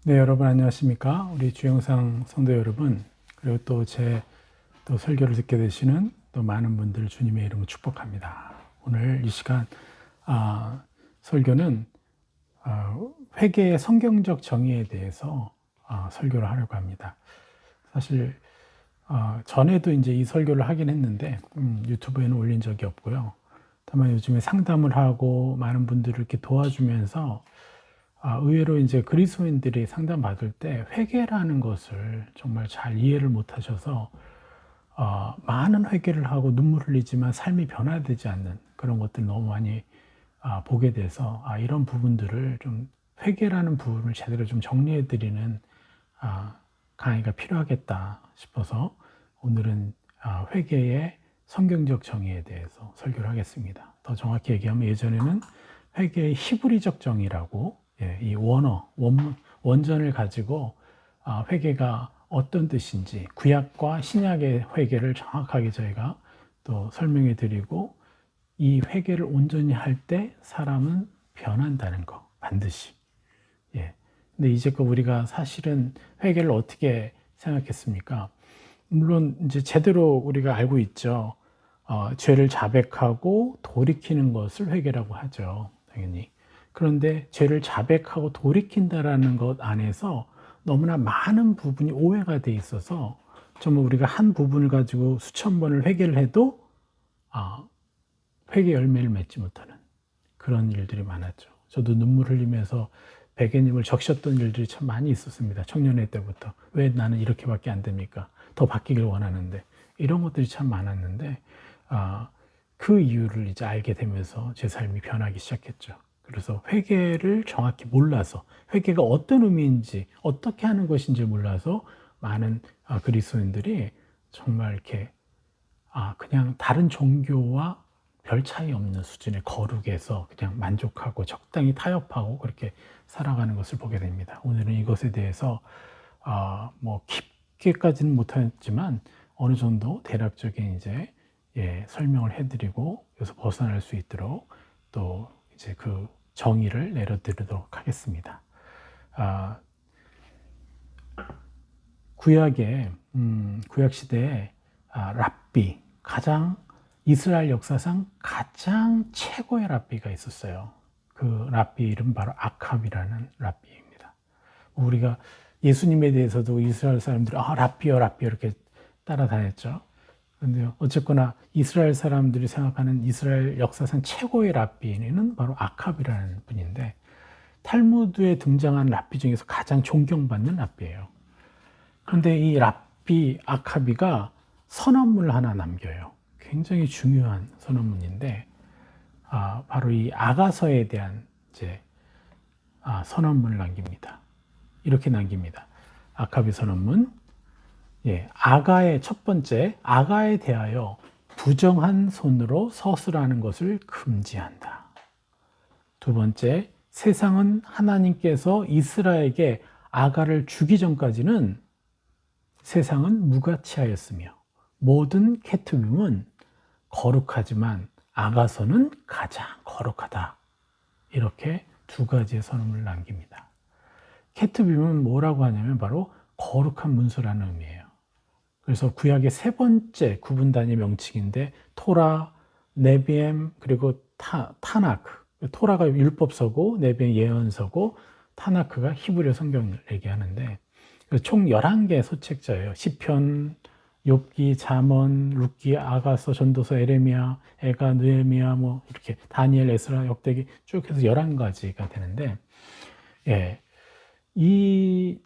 네, 여러분 안녕하십니까? 우리 주영상 성도 여러분, 그리고 또 설교를 듣게 되시는 또 많은 분들 주님의 이름으로 축복합니다. 오늘 이 시간 설교는 회개의 성경적 정의에 대해서 설교를 하려고 합니다. 사실 전에도 이제 이 설교를 하긴 했는데 유튜브에는 올린 적이 없고요. 다만 요즘에 상담을 하고 많은 분들을 이렇게 도와주면서 의외로 이제 그리스도인들이 상담받을 때 회개라는 것을 정말 잘 이해를 못 하셔서 많은 회개를 하고 눈물 흘리지만 삶이 변화되지 않는 그런 것들 너무 많이 보게 돼서 이런 부분들을 좀 회개라는 부분을 제대로 좀 정리해 드리는 강의가 필요하겠다 싶어서 오늘은 회개의 성경적 정의에 대해서 설교를 하겠습니다. 더 정확히 얘기하면 예전에는 회개의 히브리적 정의라고 이 원전을 가지고 회개가 어떤 뜻인지 구약과 신약의 회개를 정확하게 저희가 또 설명해 드리고 이 회개를 온전히 할 때 사람은 변한다는 거 반드시. 근데 이제껏 우리가 사실은 회개를 어떻게 생각했습니까? 물론 이제 제대로 우리가 알고 있죠. 죄를 자백하고 돌이키는 것을 회개라고 하죠. 당연히. 그런데 죄를 자백하고 돌이킨다라는 것 안에서 너무나 많은 부분이 오해가 돼 있어서 정말 우리가 한 부분을 가지고 수천 번을 회개를 해도 회개 열매를 맺지 못하는 그런 일들이 많았죠. 저도 눈물 흘리면서 베개님을 적셨던 일들이 참 많이 있었습니다. 청년회 때부터. 왜 나는 이렇게밖에 안 됩니까? 더 바뀌길 원하는데. 이런 것들이 참 많았는데 그 이유를 이제 알게 되면서 제 삶이 변하기 시작했죠. 그래서 회개를 정확히 몰라서 회개가 어떤 의미인지 어떻게 하는 것인지 몰라서 많은 그리스도인들이 정말 이렇게 그냥 다른 종교와 별 차이 없는 수준의 거룩에서 그냥 만족하고 적당히 타협하고 그렇게 살아가는 것을 보게 됩니다. 오늘은 이것에 대해서 뭐 깊게까지는 못하지만 어느 정도 대략적인 이제 설명을 해드리고 여기서 벗어날 수 있도록 또 이제 그 정의를 내려드리도록 하겠습니다. 구약 시대에 랍비 가장 이스라엘 역사상 가장 최고의 랍비가 있었어요. 그 랍비 이름 바로 아캅이라는 랍비입니다. 우리가 예수님에 대해서도 이스라엘 사람들이 랍비요 랍비요 이렇게 따라다녔죠. 그런데 어쨌거나 이스라엘 사람들이 생각하는 이스라엘 역사상 최고의 랍비는 바로 아캅이라는 분인데 탈무드에 등장한 랍비 중에서 가장 존경받는 랍비예요. 그런데 이 랍비 아캅이가 선언문을 하나 남겨요. 굉장히 중요한 선언문인데 바로 이 아가서에 대한 이제 선언문을 남깁니다. 이렇게 남깁니다. 아캅의 선언문. 아가의 첫 번째, 아가에 대하여 부정한 손으로 서술하는 것을 금지한다. 두 번째, 세상은 하나님께서 이스라엘에게 아가를 주기 전까지는 세상은 무가치하였으며 모든 케투빔은 거룩하지만 아가서는 가장 거룩하다. 이렇게 두 가지의 선언을 남깁니다. 케투빔은 뭐라고 하냐면 바로 거룩한 문서라는 의미예요. 그래서 구약의 세 번째 구분단위 명칭인데 토라, 네비엠, 그리고 타나크. 토라가 율법서고 네비엠 예언서고 타나크가 히브리 성경을 얘기하는데 총 11개의 소책자예요. 시편, 욥기, 잠언, 룻기, 아가서, 전도서, 에레미야, 에가, 느헤미야, 뭐 이렇게 다니엘, 에스라, 역대기 쭉 해서 11가지가 되는데 이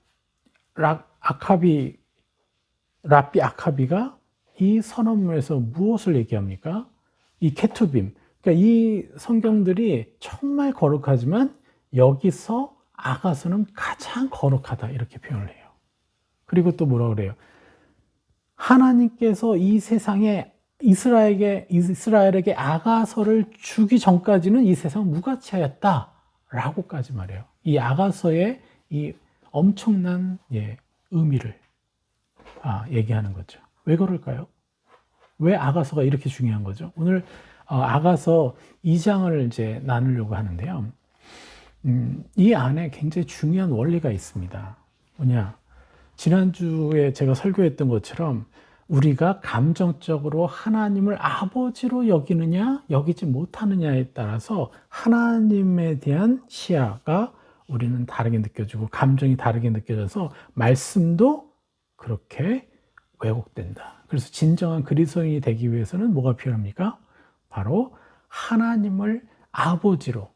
랍비 아카비가 이 선언문에서 무엇을 얘기합니까? 이 케투빔. 그러니까 이 성경들이 정말 거룩하지만 여기서 아가서는 가장 거룩하다 이렇게 표현을 해요. 그리고 또 뭐라 그래요? 하나님께서 이 세상에 이스라엘에게 아가서를 주기 전까지는 이 세상은 무가치하였다 라고까지 말해요. 이 아가서의 이 엄청난 의미를 얘기하는 거죠. 왜 그럴까요? 왜 아가서가 이렇게 중요한 거죠? 오늘 아가서 2장을 이제 나누려고 하는데요. 이 안에 굉장히 중요한 원리가 있습니다. 뭐냐? 지난주에 제가 설교했던 것처럼 우리가 감정적으로 하나님을 아버지로 여기느냐, 여기지 못하느냐에 따라서 하나님에 대한 시야가 우리는 다르게 느껴지고 감정이 다르게 느껴져서 말씀도 그렇게 왜곡된다. 그래서 진정한 그리스도인이 되기 위해서는 뭐가 필요합니까? 바로 하나님을 아버지로,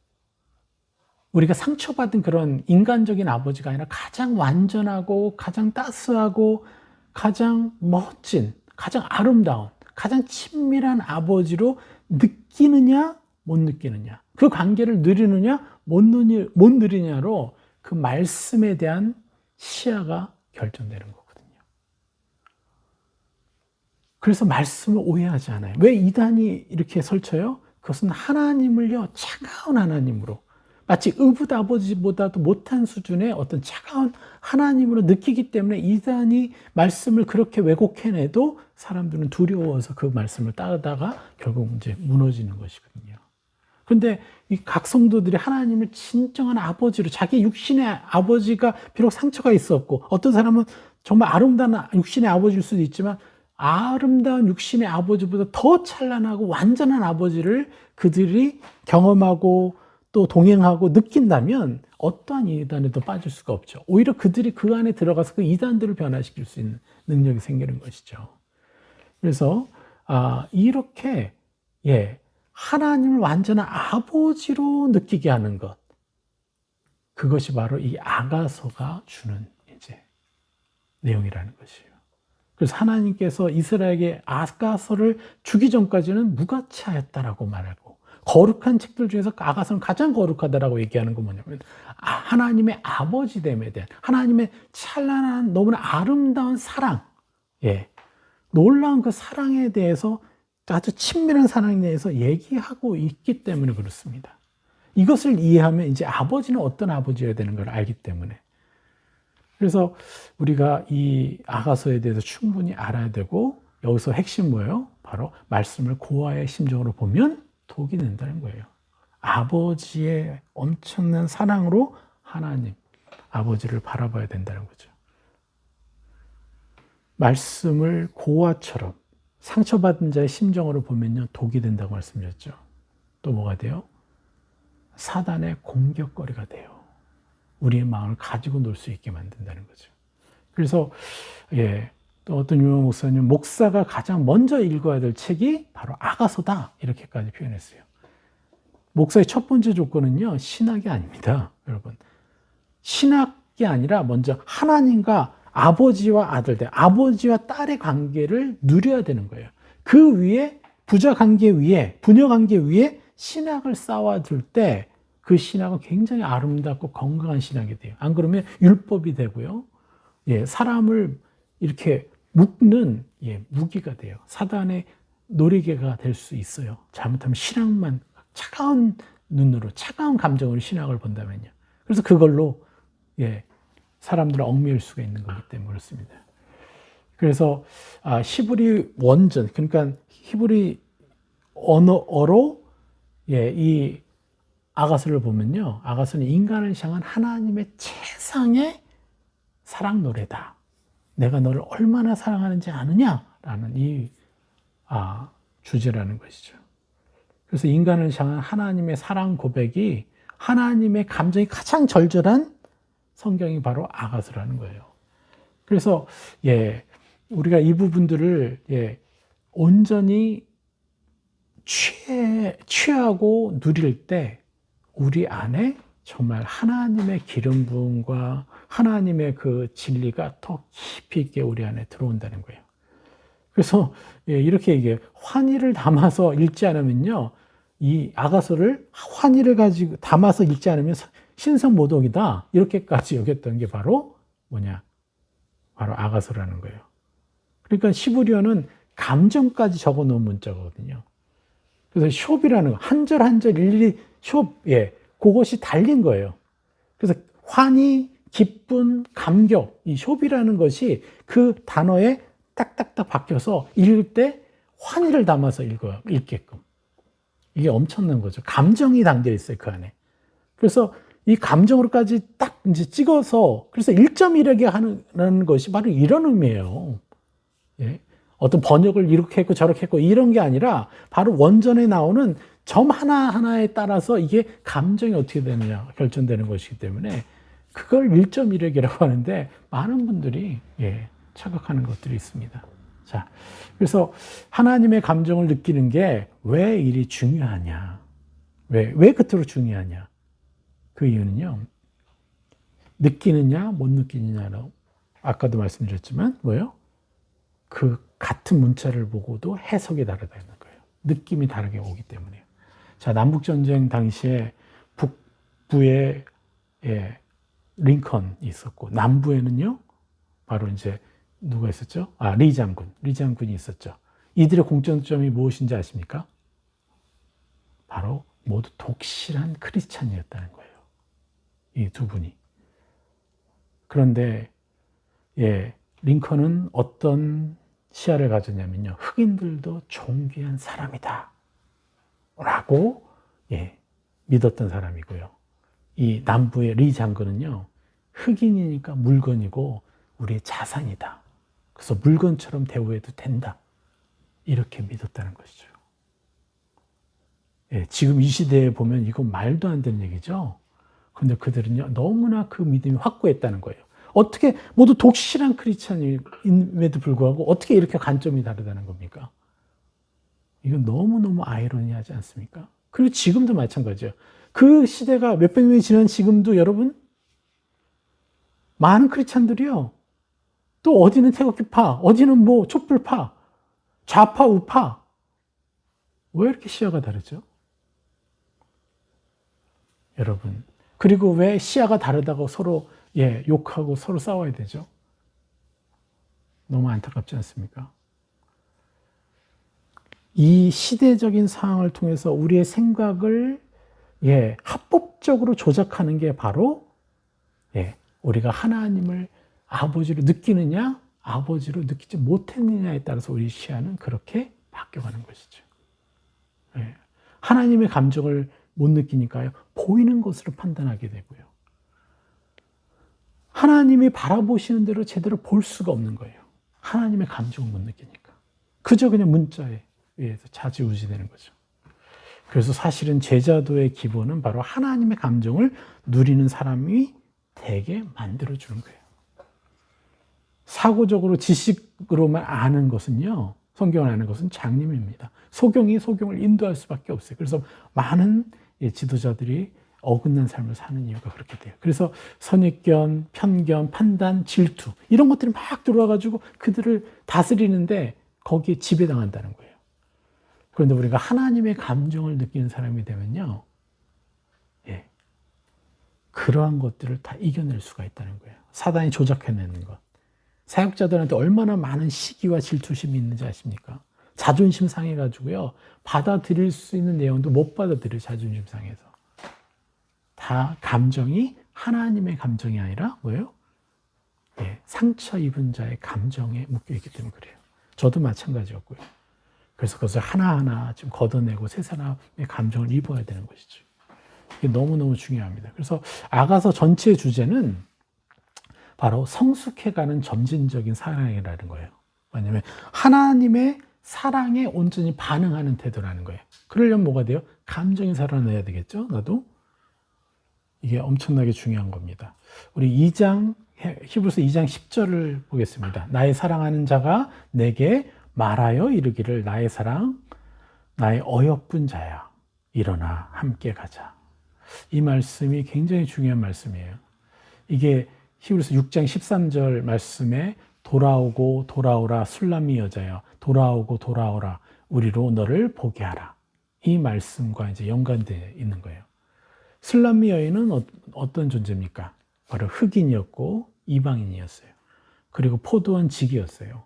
우리가 상처받은 그런 인간적인 아버지가 아니라 가장 완전하고 가장 따스하고 가장 멋진, 가장 아름다운, 가장 친밀한 아버지로 느끼느냐 못 느끼느냐, 그 관계를 누리느냐 못 누리느냐로 그 말씀에 대한 시야가 결정되는 거거든요. 그래서 말씀을 오해하지 않아요. 왜 이단이 이렇게 설쳐요? 그것은 하나님을요, 차가운 하나님으로, 마치 의붓 아버지보다도 못한 수준의 어떤 차가운 하나님으로 느끼기 때문에 이단이 말씀을 그렇게 왜곡해내도 사람들은 두려워서 그 말씀을 따르다가 결국 이제 무너지는 것이거든요. 그런데 이 각 성도들이 하나님을 진정한 아버지로, 자기 육신의 아버지가 비록 상처가 있었고, 어떤 사람은 정말 아름다운 육신의 아버지일 수도 있지만 아름다운 육신의 아버지보다 더 찬란하고 완전한 아버지를 그들이 경험하고 또 동행하고 느낀다면 어떠한 이단에도 빠질 수가 없죠. 오히려 그들이 그 안에 들어가서 그 이단들을 변화시킬 수 있는 능력이 생기는 것이죠. 그래서 이렇게 하나님을 완전한 아버지로 느끼게 하는 것, 그것이 바로 이 아가서가 주는 이제 내용이라는 것이에요. 그래서 하나님께서 이스라엘에게 아가서를 주기 전까지는 무가치하였다라고 말하고, 거룩한 책들 중에서 아가서는 가장 거룩하다라고 얘기하는 건 뭐냐면 하나님의 아버지됨에 대한, 하나님의 찬란한 너무나 아름다운 사랑, 놀라운 그 사랑에 대해서, 아주 친밀한 사랑에 대해서 얘기하고 있기 때문에 그렇습니다. 이것을 이해하면 이제 아버지는 어떤 아버지여야 되는 걸 알기 때문에, 그래서 우리가 이 아가서에 대해서 충분히 알아야 되고, 여기서 핵심 뭐예요? 바로 말씀을 고아의 심정으로 보면 독이 된다는 거예요. 아버지의 엄청난 사랑으로 하나님, 아버지를 바라봐야 된다는 거죠. 말씀을 고아처럼 상처받은 자의 심정으로 보면요, 독이 된다고 말씀드렸죠. 또 뭐가 돼요? 사단의 공격거리가 돼요. 우리의 마음을 가지고 놀 수 있게 만든다는 거죠. 그래서 또 어떤 유명 목사님, 목사가 가장 먼저 읽어야 될 책이 바로 아가서다, 이렇게까지 표현했어요. 목사의 첫 번째 조건은요, 신학이 아닙니다, 여러분. 신학이 아니라 먼저 하나님과 아버지와 아들, 아버지와 딸의 관계를 누려야 되는 거예요. 그 위에 부자 관계 위에, 부녀 관계 위에 신학을 쌓아둘 때 그 신학은 굉장히 아름답고 건강한 신학이 돼요. 안 그러면 율법이 되고요, 사람을 이렇게 묶는 무기가 돼요. 사단의 놀이개가 될 수 있어요. 잘못하면 신학만, 차가운 눈으로, 차가운 감정으로 신학을 본다면요. 그래서 그걸로 사람들을 얽매일 수가 있는 거기 때문에 그렇습니다. 그래서 히브리 원전, 그러니까 히브리 언어로 이 아가서를 보면요, 아가서는 인간을 향한 하나님의 최상의 사랑 노래다. 내가 너를 얼마나 사랑하는지 아느냐라는 이 주제라는 것이죠. 그래서 인간을 향한 하나님의 사랑 고백이, 하나님의 감정이 가장 절절한 성경이 바로 아가서라는 거예요. 그래서 우리가 이 부분들을 온전히 취하고 누릴 때 우리 안에 정말 하나님의 기름 부음과 하나님의 그 진리가 더 깊이 있게 우리 안에 들어온다는 거예요. 그래서 이렇게 얘기해요. 환희를 담아서 읽지 않으면요, 이 아가서를 환희를 가지고 담아서 읽지 않으면 신성모독이다, 이렇게까지 여겼던 게 바로 뭐냐? 바로 아가서라는 거예요. 그러니까 히브리어는 감정까지 적어 놓은 문자거든요. 그래서 숍이라는 거, 한 절 한 절 일일이 숍, 그것이 달린 거예요. 그래서 환희, 기쁨, 감격, 이 숍이라는 것이 그 단어에 딱딱딱 박혀서 읽을 때 환희를 담아서 읽게끔. 이게 엄청난 거죠. 감정이 담겨 있어요, 그 안에. 그래서 이 감정으로까지 딱 이제 찍어서 그래서 1.1에게 하는 것이 바로 이런 의미예요. 예. 어떤 번역을 이렇게 했고 저렇게 했고 이런 게 아니라 바로 원전에 나오는 점 하나하나에 따라서 이게 감정이 어떻게 되느냐 결정되는 것이기 때문에 그걸 1.1에게라고 하는데 많은 분들이 착각하는 것들이 있습니다. 자, 그래서 하나님의 감정을 느끼는 게 왜 일이 중요하냐? 왜 그토록 중요하냐? 그 이유는요, 느끼느냐, 못 느끼느냐로 아까도 말씀드렸지만, 뭐예요? 그 같은 문자를 보고도 해석이 다르다는 거예요. 느낌이 다르게 오기 때문에요. 자, 남북전쟁 당시에 북부에, 링컨이 있었고, 남부에는요, 바로 이제 누가 있었죠? 리 장군이 있었죠. 이들의 공통점이 무엇인지 아십니까? 바로 모두 독실한 크리스찬이었다는 거예요. 이 두 분이. 그런데 링컨은 어떤 시야를 가졌냐면요. 흑인들도 존귀한 사람이다 라고 믿었던 사람이고요. 이 남부의 리 장군은요. 흑인이니까 물건이고 우리의 자산이다. 그래서 물건처럼 대우해도 된다. 이렇게 믿었다는 것이죠. 지금 이 시대에 보면 이건 말도 안 되는 얘기죠. 그런데 그들은요, 너무나 그 믿음이 확고했다는 거예요. 어떻게 모두 독실한 크리스찬임에도 불구하고 어떻게 이렇게 관점이 다르다는 겁니까? 이건 너무너무 아이러니하지 않습니까? 그리고 지금도 마찬가지예요. 그 시대가 몇백 년이 지난 지금도 여러분, 많은 크리스찬들이요. 또 어디는 태극기파, 어디는 뭐 촛불파, 좌파, 우파. 왜 이렇게 시야가 다르죠? 여러분. 그리고 왜 시야가 다르다고 서로 욕하고 서로 싸워야 되죠? 너무 안타깝지 않습니까? 이 시대적인 상황을 통해서 우리의 생각을 합법적으로 조작하는 게 바로 우리가 하나님을 아버지로 느끼느냐, 아버지로 느끼지 못했느냐에 따라서 우리 시야는 그렇게 바뀌어가는 것이죠. 하나님의 감정을 못 느끼니까요, 보이는 것으로 판단하게 되고요. 하나님이 바라보시는 대로 제대로 볼 수가 없는 거예요. 하나님의 감정을 못 느끼니까. 그저 그냥 문자에 의해서 좌지우지되는 거죠. 그래서 사실은 제자도의 기본은 바로 하나님의 감정을 누리는 사람이 되게 만들어주는 거예요. 사고적으로 지식으로만 아는 것은요, 성경을 아는 것은 장님입니다. 소경이 소경을 인도할 수밖에 없어요. 그래서 많은 지도자들이 어긋난 삶을 사는 이유가 그렇게 돼요. 그래서 선입견, 편견, 판단, 질투 이런 것들이 막 들어와가지고 그들을 다스리는데 거기에 지배당한다는 거예요. 그런데 우리가 하나님의 감정을 느끼는 사람이 되면요, 그러한 것들을 다 이겨낼 수가 있다는 거예요. 사단이 조작해내는 것. 사역자들한테 얼마나 많은 시기와 질투심이 있는지 아십니까? 자존심 상해가지고요, 받아들일 수 있는 내용도 못 받아들여요. 자존심 상해서. 다 감정이 하나님의 감정이 아니라 뭐예요? 상처 입은 자의 감정에 묶여있기 때문에 그래요. 저도 마찬가지였고요. 그래서 그것을 하나하나 좀 걷어내고 새 사람의 감정을 입어야 되는 것이죠. 이게 너무너무 중요합니다. 그래서 아가서 전체의 주제는 바로 성숙해가는 점진적인 사랑이라는 거예요. 왜냐하면 하나님의 사랑에 온전히 반응하는 태도라는 거예요. 그러려면 뭐가 돼요? 감정이 살아나야 되겠죠? 나도? 이게 엄청나게 중요한 겁니다. 우리 히브리서 2장 10절을 보겠습니다. 나의 사랑하는 자가 내게 말하여 이르기를 나의 사랑, 나의 어여쁜 자야. 일어나 함께 가자. 이 말씀이 굉장히 중요한 말씀이에요. 이게 히브리서 6장 13절 말씀에 돌아오고 돌아오라 술람미 여자여 돌아오고 돌아오라 우리로 너를 보게 하라. 이 말씀과 이제 연관되어 있는 거예요. 술람미 여인은 어떤 존재입니까? 바로 흑인이었고 이방인이었어요. 그리고 포도원 직이었어요.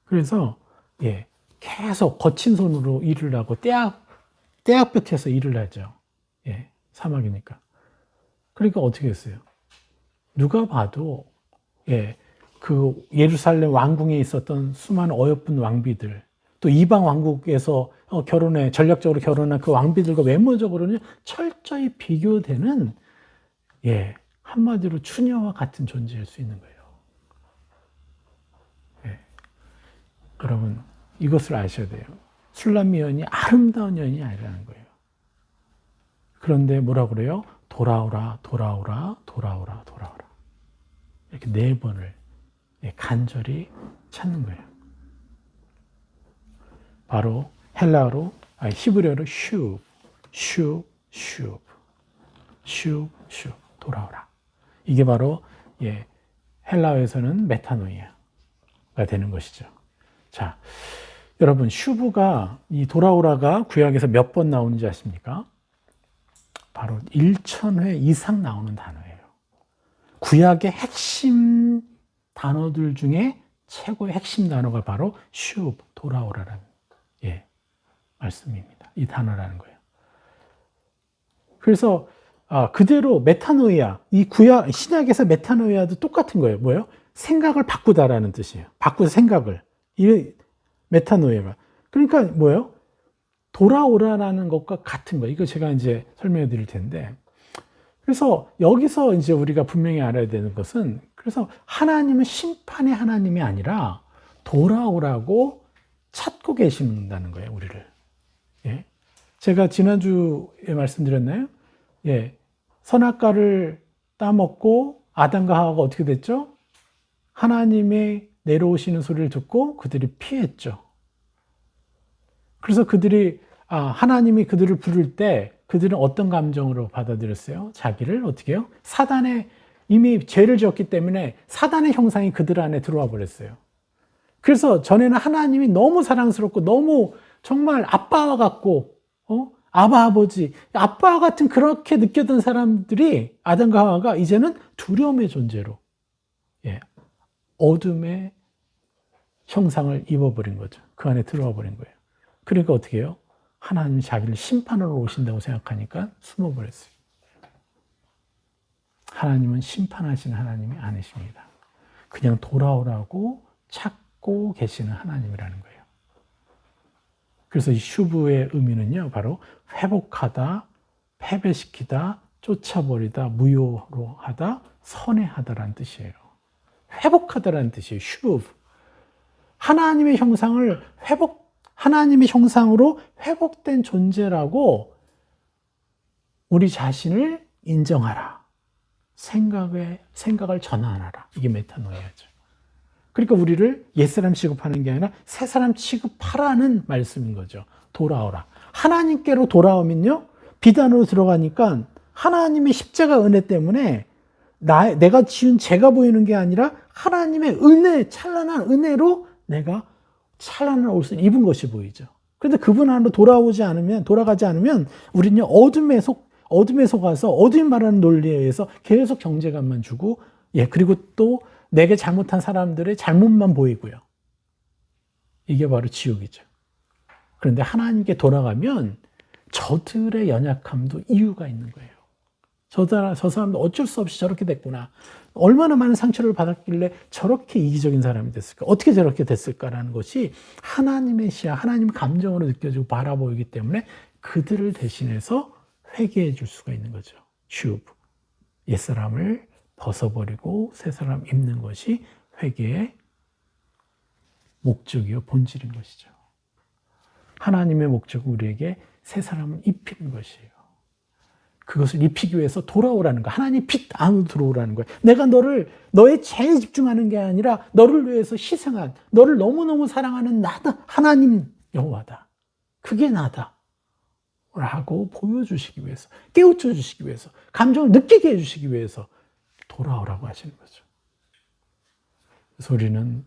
그래서 계속 거친 손으로 일을 하고 떼약볕에서 일을 하죠. 사막이니까. 그러니까 어떻게 했어요? 누가 봐도 그 예루살렘 왕궁에 있었던 수많은 어여쁜 왕비들, 또 이방 왕국에서 전략적으로 결혼한 그 왕비들과 외모적으로는 철저히 비교되는, 한마디로 추녀와 같은 존재일 수 있는 거예요. 여러분, 이것을 아셔야 돼요. 술람미 여인이 아름다운 여인이 아니라는 거예요. 그런데 뭐라 그래요? 돌아오라, 돌아오라, 돌아오라, 돌아오라. 이렇게 4번을 간절히 찾는 거예요. 바로 헬라어로, 히브리어로 슈브, 돌아오라. 이게 바로 헬라어에서는 메타노이아가 되는 것이죠. 자, 여러분, 슈브가, 이 돌아오라가 구약에서 몇 번 나오는지 아십니까? 바로 1000회 이상 나오는 단어예요. 구약의 핵심 단어들 중에 최고의 핵심 단어가 바로 슈브, 돌아오라라는 말씀입니다. 이 단어라는 거예요. 그래서 그대로 메타노이아, 이 구약 신약에서 메타노이아도 똑같은 거예요. 뭐예요? 생각을 바꾸다라는 뜻이에요. 바꾸서 생각을. 이 메타노이아가. 그러니까 뭐예요? 돌아오라라는 것과 같은 거예요. 이거 제가 이제 설명해 드릴 텐데. 그래서 여기서 이제 우리가 분명히 알아야 되는 것은, 그래서 하나님은 심판의 하나님이 아니라 돌아오라고 찾고 계신다는 거예요, 우리를. 제가 지난주에 말씀드렸나요? 선악과를 따먹고 아담과 하와가 어떻게 됐죠? 하나님의 내려오시는 소리를 듣고 그들이 피했죠. 그래서 그들이 하나님이 그들을 부를 때 그들은 어떤 감정으로 받아들였어요? 자기를 어떻게 해요? 사단의, 이미 죄를 지었기 때문에 사단의 형상이 그들 안에 들어와 버렸어요. 그래서 전에는 하나님이 너무 사랑스럽고 너무 정말 아빠와 같고 아바 아버지, 아빠와 같은 그렇게 느꼈던 사람들이, 아담과 하와가 이제는 두려움의 존재로 어둠의 형상을 입어버린 거죠. 그 안에 들어와 버린 거예요. 그러니까 어떻게 해요? 하나님이 자기를 심판하러 오신다고 생각하니까 숨어버렸어요. 하나님은 심판하시는 하나님이 아니십니다. 그냥 돌아오라고 찾고 계시는 하나님이라는 거예요. 그래서 이 슈브의 의미는요, 바로 회복하다, 패배시키다, 쫓아버리다, 무효로 하다, 선회하다라는 뜻이에요. 회복하다라는 뜻이에요. 슈브. 하나님의 형상을 하나님의 형상으로 회복된 존재라고 우리 자신을 인정하라. 생각을 전환하라. 이게 메타노이아죠. 그러니까 우리를 옛사람 취급하는 게 아니라 새사람 취급하라는 말씀인 거죠. 돌아오라. 하나님께로 돌아오면요, 비단으로 들어가니까 하나님의 십자가 은혜 때문에 내가 지은 죄가 보이는 게 아니라 하나님의 은혜, 찬란한 은혜로 내가 찬란한 옷을 입은 것이 보이죠. 그런데 그분 안으로 돌아가지 않으면 우리는 어둠에 속아서 어둠이 말하는 논리에 의해서 계속 정죄감만 주고, 그리고 또 내게 잘못한 사람들의 잘못만 보이고요. 이게 바로 지옥이죠. 그런데 하나님께 돌아가면 저들의 연약함도 이유가 있는 거예요. 저 사람도 어쩔 수 없이 저렇게 됐구나. 얼마나 많은 상처를 받았길래 저렇게 이기적인 사람이 됐을까? 어떻게 저렇게 됐을까라는 것이 하나님의 시야, 하나님의 감정으로 느껴지고 바라보이기 때문에 그들을 대신해서 회개해 줄 수가 있는 거죠. 슈브. 옛사람을 벗어버리고 새사람 입는 것이 회개의 목적이요, 본질인 것이죠. 하나님의 목적은 우리에게 새사람을 입히는 것이에요. 그것을 입히기 위해서 돌아오라는 거야. 하나님 빛 안으로 들어오라는 거야. 내가 너의 죄에 집중하는 게 아니라 너를 위해서 희생한, 너를 너무너무 사랑하는 나다. 하나님 여호와다. 그게 나다. 라고 보여주시기 위해서, 깨우쳐 주시기 위해서, 감정을 느끼게 해주시기 위해서 돌아오라고 하시는 거죠. 그래서 우리는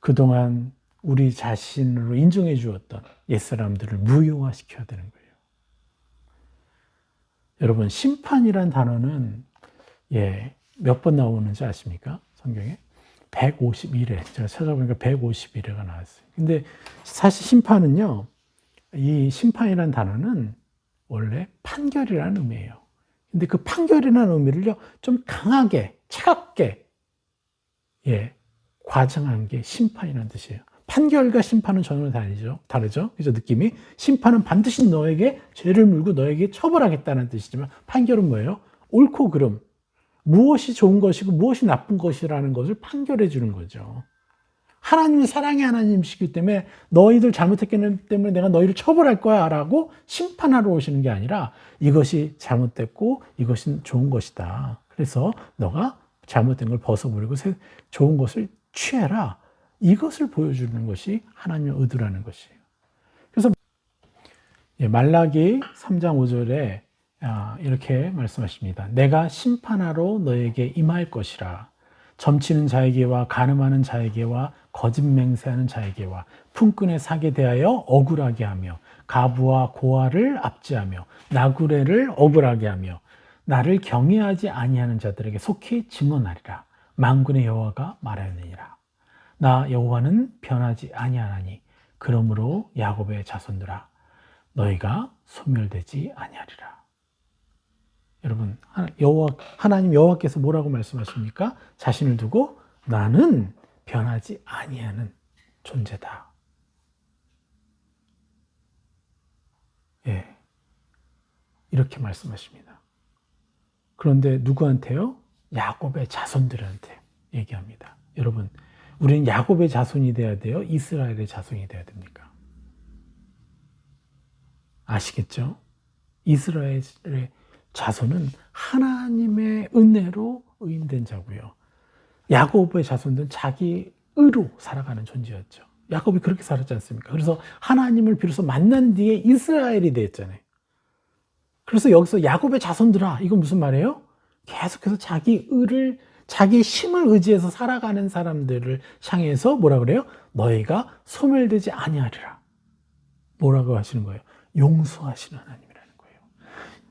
그동안 우리 자신으로 인정해 주었던 옛사람들을 무효화시켜야 되는 거예요. 여러분, 심판이란 단어는 몇 번 나오는지 아십니까? 성경에 151회. 제가 찾아보니까 151회가 나왔어요. 근데 사실 심판은요, 이 심판이란 단어는 원래 판결이라는 의미예요. 근데 그 판결이라는 의미를요, 좀 강하게, 차갑게 과장한 게 심판이라는 뜻이에요. 판결과 심판은 전혀 다르죠. 그죠? 느낌이. 심판은 반드시 너에게 죄를 물고 너에게 처벌하겠다는 뜻이지만 판결은 뭐예요? 옳고 그름. 무엇이 좋은 것이고 무엇이 나쁜 것이라는 것을 판결해 주는 거죠. 하나님은 사랑의 하나님이시기 때문에 너희들 잘못했기 때문에 내가 너희를 처벌할 거야 라고 심판하러 오시는 게 아니라 이것이 잘못됐고 이것은 좋은 것이다. 그래서 너가 잘못된 걸 벗어버리고 좋은 것을 취해라. 이것을 보여주는 것이 하나님의 의도라는 것이에요. 그래서 말라기 3장 5절에 이렇게 말씀하십니다. 내가 심판하러 너에게 임할 것이라. 점치는 자에게와 간음하는 자에게와 거짓 맹세하는 자에게와 품꾼의 사기에 대하여 억울하게 하며 가부와 고아를 압제하며 나그네를 억울하게 하며 나를 경외하지 아니하는 자들에게 속히 증언하리라. 만군의 여호와가 말하느니라. 나 여호와는 변하지 아니하나니 그러므로 야곱의 자손들아 너희가 소멸되지 아니하리라. 여러분, 하나님 여호와께서 뭐라고 말씀하십니까? 자신을 두고 나는 변하지 아니하는 존재다. 예, 이렇게 말씀하십니다. 그런데 누구한테요? 야곱의 자손들한테 얘기합니다. 여러분, 우리는 야곱의 자손이 돼야 돼요? 이스라엘의 자손이 돼야 됩니까? 아시겠죠? 이스라엘의 자손은 하나님의 은혜로 의인된 자고요. 야곱의 자손들은 자기 의로 살아가는 존재였죠. 야곱이 그렇게 살았지 않습니까? 그래서 하나님을 비로소 만난 뒤에 이스라엘이 됐잖아요. 그래서 여기서 야곱의 자손들아, 이건 무슨 말이에요? 계속해서 자기 의를, 자기 힘을 의지해서 살아가는 사람들을 향해서 뭐라 그래요? 너희가 소멸되지 아니하리라. 뭐라고 하시는 거예요? 용서하시는 하나님이라는 거예요.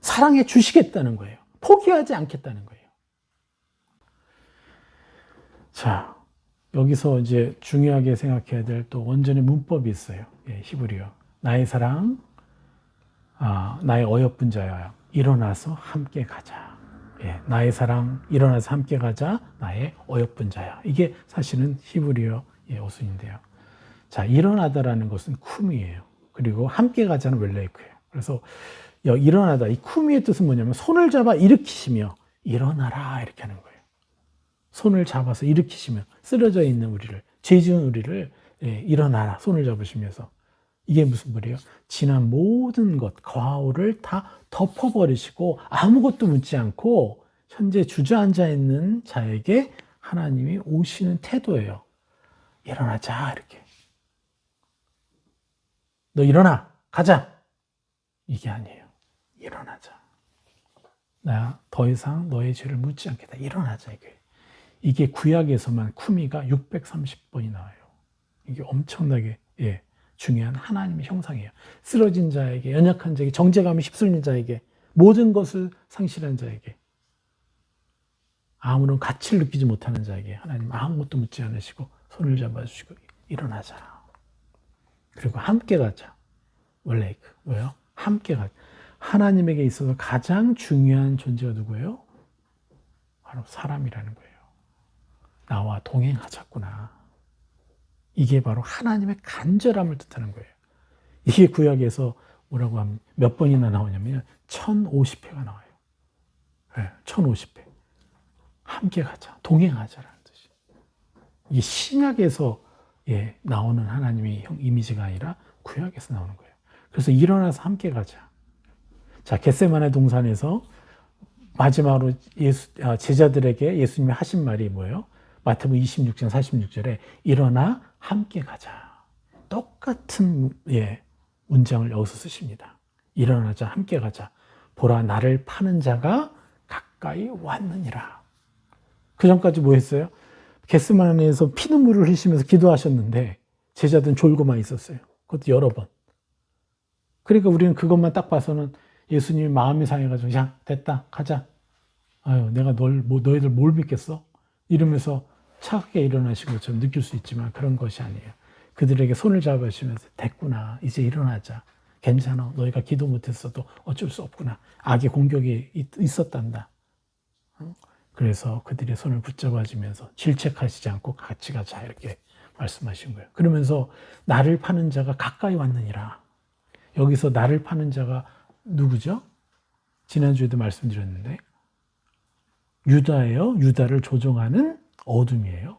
사랑해 주시겠다는 거예요. 포기하지 않겠다는 거예요. 자, 여기서 이제 중요하게 생각해야 될 또 원전의 문법이 있어요. 예, 히브리어. 나의 사랑, 나의 어여쁜 자야, 일어나서 함께 가자. 예, 나의 사랑, 일어나서 함께 가자. 나의 어여쁜 자야. 이게 사실은 히브리어 어순인데요. 자, 일어나다라는 것은 쿰이에요. 그리고 함께 가자는 웰레이크예요. 그래서 일어나다, 이 쿰의 뜻은 뭐냐면 손을 잡아 일으키시며 일어나라 이렇게 하는 거예요. 손을 잡아서 일으키시며 쓰러져 있는 우리를, 죄 지은 우리를 일어나라 손을 잡으시면서. 이게 무슨 말이에요? 지난 모든 것, 과오를 다 덮어버리시고 아무것도 묻지 않고 현재 주저앉아 있는 자에게 하나님이 오시는 태도예요. 일어나자 이렇게. 너 일어나 가자 이게 아니에요. 일어나자. 나 더 이상 너의 죄를 묻지 않겠다. 일어나자 이게 구약에서만 쿠미가 630번이 나와요. 이게 엄청나게 중요한 하나님의 형상이에요. 쓰러진 자에게, 연약한 자에게, 정죄감이 휩쓸린 자에게, 모든 것을 상실한 자에게, 아무런 가치를 느끼지 못하는 자에게 하나님 아무것도 묻지 않으시고 손을 잡아주시고 일어나자. 그리고 함께 가자. 원래 뭐예요? 함께 가자. 하나님에게 있어서 가장 중요한 존재가 누구예요? 바로 사람이라는 거예요. 나와 동행하자꾸나. 이게 바로 하나님의 간절함을 뜻하는 거예요. 이게 구약에서 뭐라고 하면 몇 번이나 나오냐면 1050회가 나와요. 네, 1050회. 함께 가자, 동행하자라는 뜻이. 이게 신약에서 나오는 하나님의 이미지가 아니라 구약에서 나오는 거예요. 그래서 일어나서 함께 가자. 자, 겟세마네 동산에서 마지막으로 제자들에게 예수님이 하신 말이 뭐예요? 마태복음 26장 46절에 일어나 함께 가자. 똑같은 문장을 여기서 쓰십니다. 일어나자, 함께 가자. 보라, 나를 파는 자가 가까이 왔느니라. 그 전까지 뭐 했어요? 겟세마네에서 피눈물을 흘리시면서 기도하셨는데 제자들은 졸고만 있었어요. 그것도 여러 번. 그러니까 우리는 그것만 딱 봐서는 예수님이 마음이 상해가지고 야 됐다 가자. 아유 내가 너희들 뭘 믿겠어? 이러면서 차갑게 일어나신 것처럼 느낄 수 있지만 그런 것이 아니에요. 그들에게 손을 잡으시면서 됐구나 이제 일어나자. 괜찮아 너희가 기도 못했어도 어쩔 수 없구나. 악의 공격이 있었단다. 그래서 그들의 손을 붙잡아주면서 질책하시지 않고 같이 가자 이렇게 말씀하신 거예요. 그러면서 나를 파는 자가 가까이 왔느니라. 여기서 나를 파는 자가 누구죠? 지난주에도 말씀드렸는데 유다예요. 유다를 조종하는 어둠이에요.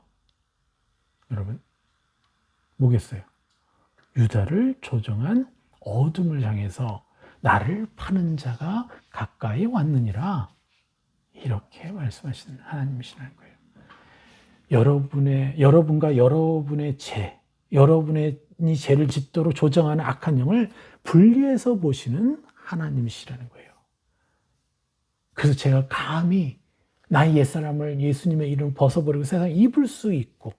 여러분 뭐겠어요? 유다를 조종한 어둠을 향해서 나를 파는 자가 가까이 왔느니라. 이렇게 말씀하시는 하나님이시라는 거예요. 여러분과 여러분의 여러분의 죄를 짓도록 조정하는 악한 영을 분리해서 보시는 하나님이시라는 거예요. 그래서 제가 감히 나의 옛사람을 예수님의 이름 벗어버리고 세상에 입을 수 있고,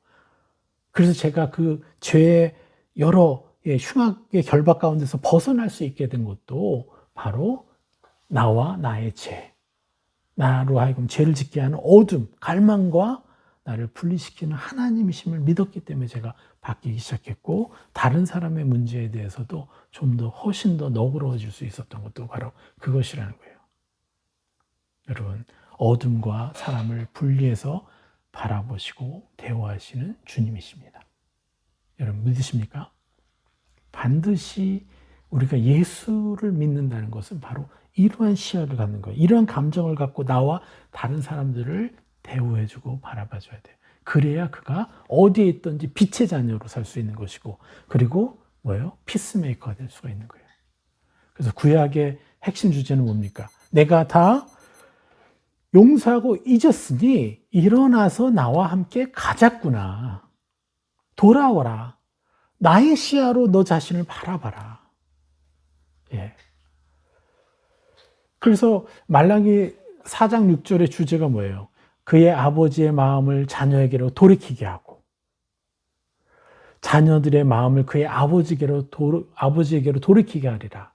그래서 제가 그 죄의 여러 흉악의 결박 가운데서 벗어날 수 있게 된 것도 바로 나와 나의 나로 하여금 죄를 짓게 하는 어둠, 갈망과 나를 분리시키는 하나님이심을 믿었기 때문에 제가 바뀌기 시작했고, 다른 사람의 문제에 대해서도 좀 더 훨씬 더 너그러워질 수 있었던 것도 바로 그것이라는 거예요. 여러분, 어둠과 사람을 분리해서 바라보시고 대화하시는 주님이십니다. 여러분 믿으십니까? 반드시 우리가 예수를 믿는다는 것은 바로 이러한 시야를 갖는 거예요. 이러한 감정을 갖고 나와 다른 사람들을 대우해주고 바라봐줘야 돼요. 그래야 그가 어디에 있든지 빛의 자녀로 살 수 있는 것이고, 그리고 뭐예요? 피스메이커가 될 수가 있는 거예요. 그래서 구약의 핵심 주제는 뭡니까? 내가 다 용서하고 잊었으니 일어나서 나와 함께 가자꾸나. 돌아와라. 나의 시야로 너 자신을 바라봐라. 예. 그래서 말라기 4장 6절의 주제가 뭐예요? 그의 아버지의 마음을 자녀에게로 돌이키게 하고, 자녀들의 마음을 그의 아버지에게로 돌이키게 하리라.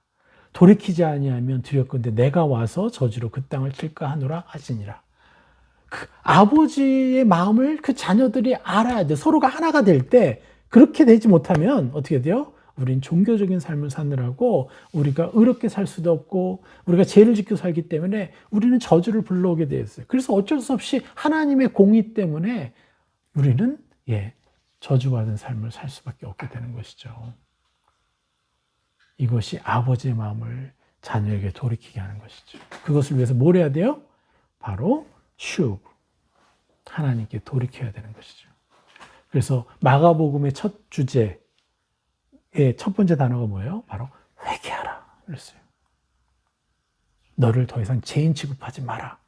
돌이키지 아니하면 두렵건대 내가 와서 저주로 그 땅을 칠까 하노라 하시니라. 그 아버지의 마음을 그 자녀들이 알아야 돼. 서로가 하나가 될 때, 그렇게 되지 못하면 어떻게 돼요? 우린 종교적인 삶을 사느라고 우리가 의롭게 살 수도 없고, 우리가 죄를 짓고 살기 때문에 우리는 저주를 불러오게 되었어요. 그래서 어쩔 수 없이 하나님의 공의 때문에 우리는 저주받은 삶을 살 수밖에 없게 되는 것이죠. 이것이 아버지의 마음을 자녀에게 돌이키게 하는 것이죠. 그것을 위해서 뭘 해야 돼요? 바로 하나님께 돌이켜야 되는 것이죠. 그래서 마가복음의 첫 주제의 첫 번째 단어가 뭐예요? 바로 회개하라 그랬어요. 너를 더 이상 죄인 취급하지 마라.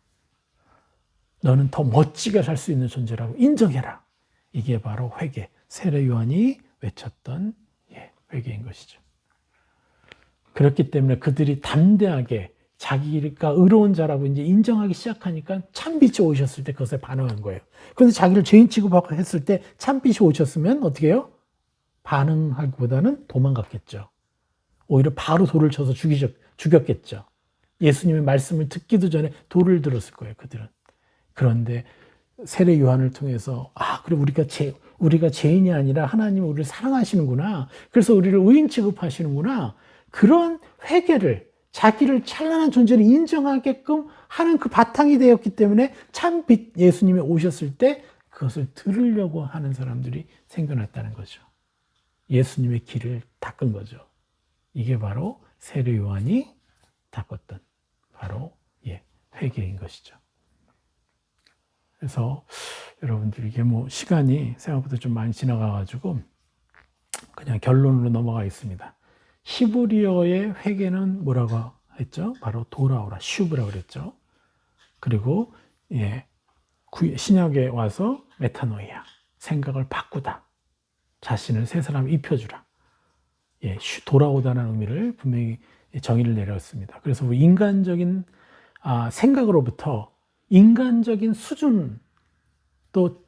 너는 더 멋지게 살 수 있는 존재라고 인정해라. 이게 바로 회개, 세례 요한이 외쳤던 회개인 것이죠. 그렇기 때문에 그들이 담대하게 자기가 의로운 자라고 이제 인정하기 시작하니까 참빛이 오셨을 때 그것에 반응한 거예요. 그런데 자기를 죄인 취급하고 했을 때 참빛이 오셨으면 어떻게 해요? 반응하기보다는 도망갔겠죠. 오히려 바로 돌을 쳐서 죽였겠죠. 예수님의 말씀을 듣기도 전에 돌을 들었을 거예요, 그들은. 그런데 세례 요한을 통해서 그래 우리가 죄인이 아니라 하나님은 우리를 사랑하시는구나. 그래서 우리를 의인 취급하시는구나. 그런 회개를, 자기를 찬란한 존재를 인정하게끔 하는 그 바탕이 되었기 때문에 참빛 예수님이 오셨을 때 그것을 들으려고 하는 사람들이 생겨났다는 거죠. 예수님의 길을 닦은 거죠. 이게 바로 세례 요한이 닦았던 바로 회개인 것이죠. 그래서 여러분들 이게 시간이 생각보다 좀 많이 지나가가지고 그냥 결론으로 넘어가겠습니다. 히브리어의 회개는 뭐라고 했죠? 바로 돌아오라, 슈브라고 그랬죠. 그리고 신약에 와서 메타노이아, 생각을 바꾸다, 자신을 새 사람 입혀주라. 돌아오다는 의미를 분명히 정의를 내렸습니다. 그래서 인간적인 생각으로부터 인간적인 수준, 또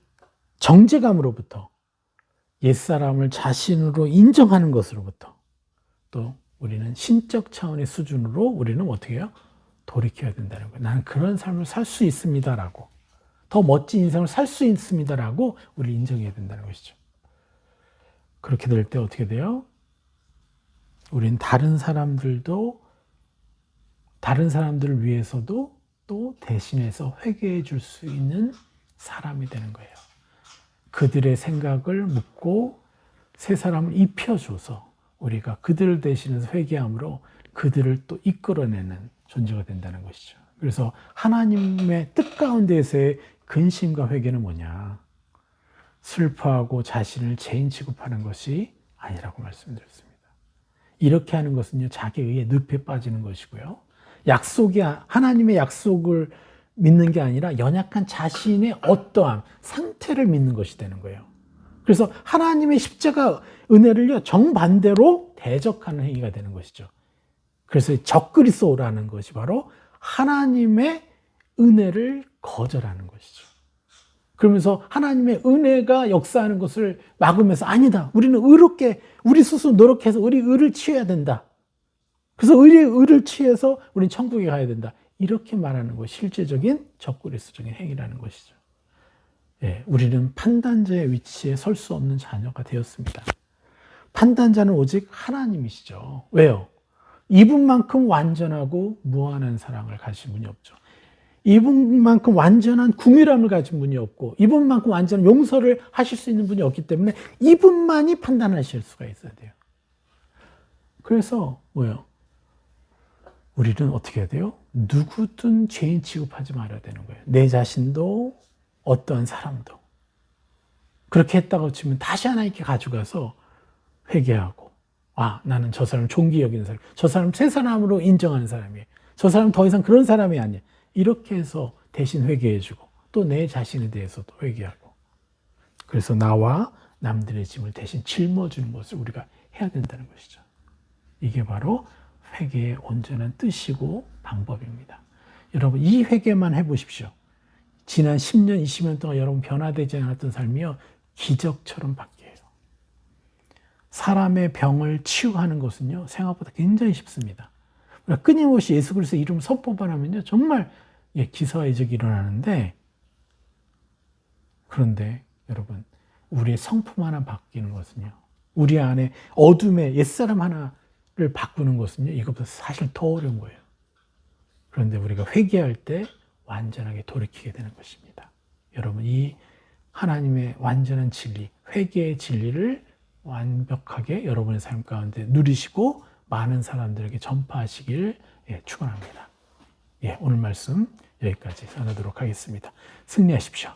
정제감으로부터 옛사람을 자신으로 인정하는 것으로부터 또 우리는 신적 차원의 수준으로 우리는 어떻게 해요? 돌이켜야 된다는 거예요. 나는 그런 삶을 살 수 있습니다라고, 더 멋진 인생을 살 수 있습니다라고 우리 인정해야 된다는 것이죠. 그렇게 될 때 어떻게 돼요? 우린 다른 사람들을 위해서도 또 대신해서 회개해 줄 수 있는 사람이 되는 거예요. 그들의 생각을 묻고 새 사람을 입혀줘서 우리가 그들을 대신해서 회개함으로 그들을 또 이끌어내는 존재가 된다는 것이죠. 그래서 하나님의 뜻 가운데서의 근심과 회개는 뭐냐? 슬퍼하고 자신을 죄인 취급하는 것이 아니라고 말씀드렸습니다. 이렇게 하는 것은요, 자기 의에 늪에 빠지는 것이고요. 하나님의 약속을 믿는 게 아니라 연약한 자신의 어떠함, 상태를 믿는 것이 되는 거예요. 그래서 하나님의 십자가 은혜를요, 정반대로 대적하는 행위가 되는 것이죠. 그래서 적그리스도라는 것이 바로 하나님의 은혜를 거절하는 것이죠. 그러면서 하나님의 은혜가 역사하는 것을 막으면서 아니다. 우리는 의롭게 우리 스스로 노력해서 우리 의를 취해야 된다. 그래서 의를 취해서 우리는 천국에 가야 된다. 이렇게 말하는 것이 실제적인 적그리스도적인 행위라는 것이죠. 예, 우리는 판단자의 위치에 설 수 없는 자녀가 되었습니다. 판단자는 오직 하나님이시죠. 왜요? 이분만큼 완전하고 무한한 사랑을 가진 분이 없죠. 이분만큼 완전한 궁유람을 가진 분이 없고 이분만큼 완전한 용서를 하실 수 있는 분이 없기 때문에 이분만이 판단하실 수가 있어야 돼요. 그래서 뭐예요? 우리는 어떻게 해야 돼요? 누구든 죄인 취급하지 말아야 되는 거예요. 내 자신도 어떠한 사람도. 그렇게 했다고 치면 다시 하나님께 가져가서 회개하고 나는 저 사람 존귀 여기는 사람, 저 사람 새 사람으로 인정하는 사람이에요. 저 사람 더 이상 그런 사람이 아니야. 이렇게 해서 대신 회개해주고 또 내 자신에 대해서도 회개하고 그래서 나와 남들의 짐을 대신 짊어주는 것을 우리가 해야 된다는 것이죠. 이게 바로 회개의 온전한 뜻이고 방법입니다. 여러분 이 회개만 해보십시오. 지난 10년, 20년 동안 여러분 변화되지 않았던 삶이요 기적처럼 바뀌어요. 사람의 병을 치유하는 것은요 생각보다 굉장히 쉽습니다. 끊임없이 예수 그리스도의 이름 선포만 하면요 정말 기사와 이적이 일어나는데 그런데 여러분 우리의 성품 하나 바뀌는 것은요 우리 안에 어둠의 옛사람 하나를 바꾸는 것은요 이것보다 사실 더 어려운 거예요. 그런데 우리가 회개할 때 완전하게 돌이키게 되는 것입니다. 여러분 이 하나님의 완전한 진리, 회개의 진리를 완벽하게 여러분의 삶 가운데 누리시고 많은 사람들에게 전파하시길 축원합니다. 오늘 말씀 여기까지 나누도록 하겠습니다. 승리하십시오.